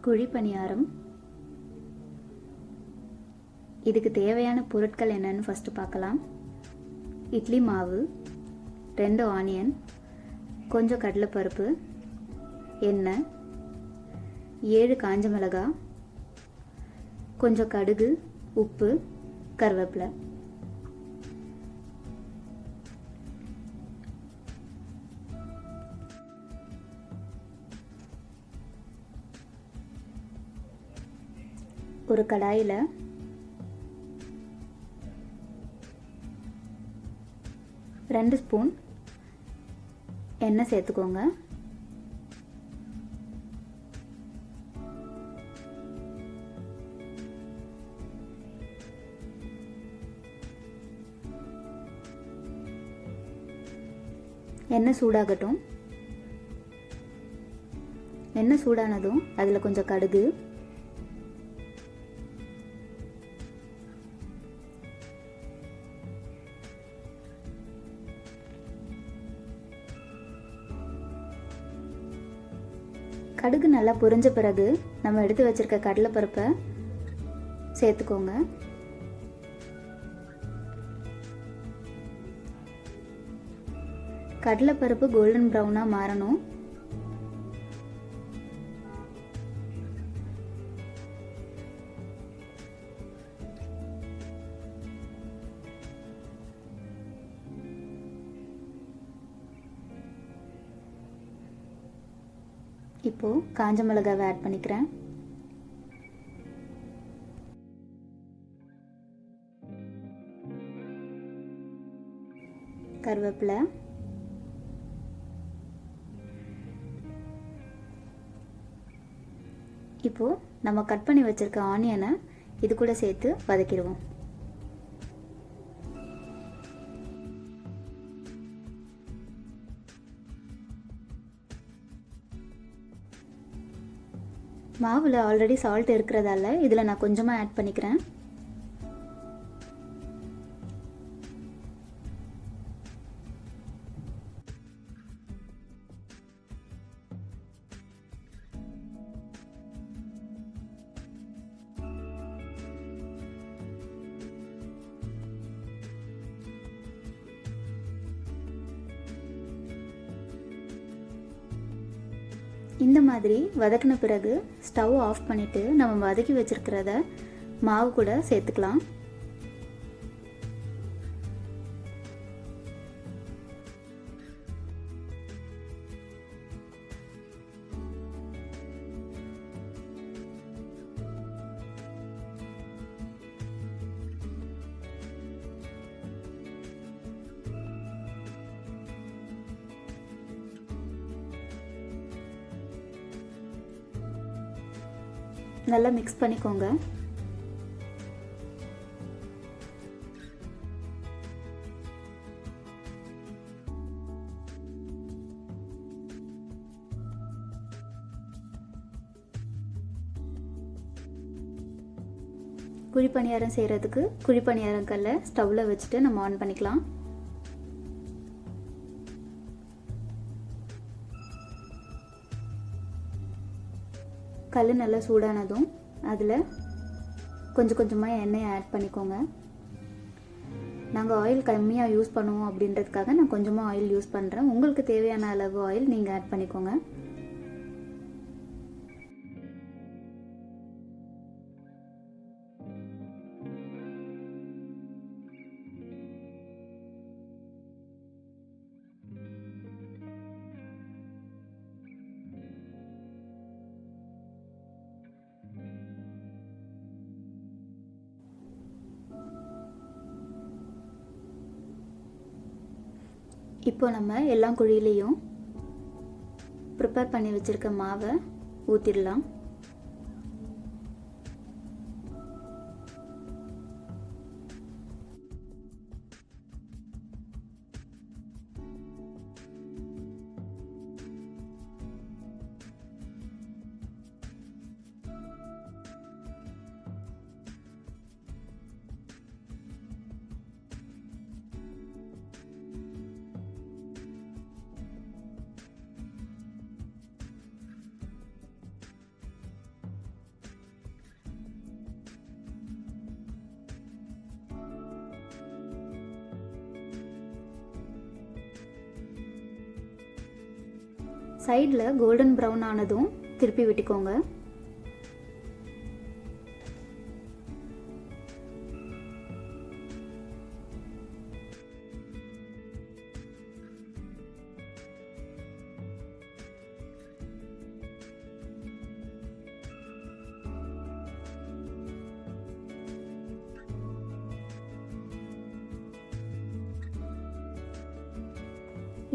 குழி பணியாரம். இதுக்கு தேவையான பொருட்கள் என்னன்னு ஃபஸ்ட்டு பார்க்கலாம். இட்லி மாவு, 2 ஆனியன், கொஞ்சம் கடலைப்பருப்பு, எண்ணெய், 7 காஞ்ச மிளகாய், கொஞ்சம் கடுகு, உப்பு, கருவேப்பிலை. ஒரு கடாயில் ரெண்டு ஸ்பூன் எண்ணெய் சேர்த்துக்கோங்க. எண்ணெய் சூடாகட்டும். எண்ணெய் சூடானதும் அதில் கொஞ்சம் கடுகு, கடுகு நல்லா பொரிஞ்ச பிறகு நம்ம எடுத்து வச்சிருக்க கடலைப்பருப்பை சேர்த்துக்கோங்க. கடலைப்பருப்பு கோல்டன் ப்ரௌனாக மாறணும். இப்போது காஞ்ச மிளகாவை ஆட் பண்ணிக்கிறேன். கருவேப்பிலை, இப்போது நம்ம கட் பண்ணி வச்சிருக்க ஆனியனை இது கூட சேர்த்து வதக்கிடுவோம். மாவில் ஆல்ரெடி சால்ட் இருக்கிறதால இதில் நான் கொஞ்சமாக ஆட் பண்ணிக்கிறேன். இந்த மாதிரி வதக்கின பிறகு ஸ்டவ் ஆஃப் பண்ணிவிட்டு நம்ம வதக்கி வச்சுருக்கிறத மாவு கூட சேர்த்துக்கலாம். நல்லா மிக்ஸ் பண்ணிக்கோங்க. குழி பணியாரம் செய்கிறதுக்கு குழி பணியாரம் கல்லை ஸ்டவ்வில் வச்சுட்டு நம்ம ஆன் பண்ணிக்கலாம். கல் நல்லா சூடானதும் அதில் கொஞ்சம் கொஞ்சமாக எண்ணெயை ஆட் பண்ணிக்கோங்க. நாங்கள் ஆயில் கம்மியாக யூஸ் பண்ணுவோம் அப்படின்றதுக்காக நான் கொஞ்சமாக ஆயில் யூஸ் பண்ணுறேன். உங்களுக்கு தேவையான அளவு ஆயில் நீங்கள் ஆட் பண்ணிக்கோங்க. இப்போ நம்ம எல்லா குழியிலையும் ப்ரிப்பேர் பண்ணி வச்சுருக்க மாவை ஊற்றிடலாம். சைடில் கோல்டன் ப்ரௌன் ஆனதும் திருப்பி விட்டுக்கோங்க.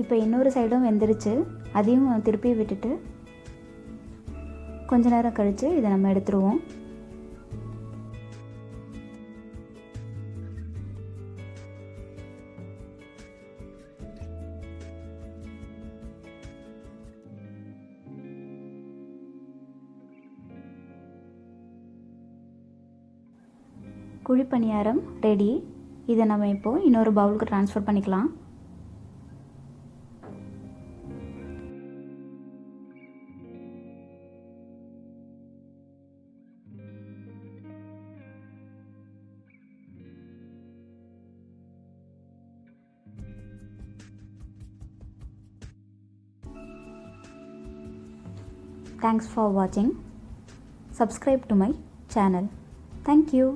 இப்போ இன்னொரு சைடும் வெந்துருச்சு. அதையும் திருப்பி விட்டுட்டு கொஞ்ச நேரம் கழித்து இதை நம்ம எடுத்துருவோம். குழி பணியாரம் ரெடி. இதை நம்ம இப்போது இன்னொரு பவுலுக்கு ட்ரான்ஸ்ஃபர் பண்ணிக்கலாம். Thanks for watching. Subscribe to my channel. Thank you.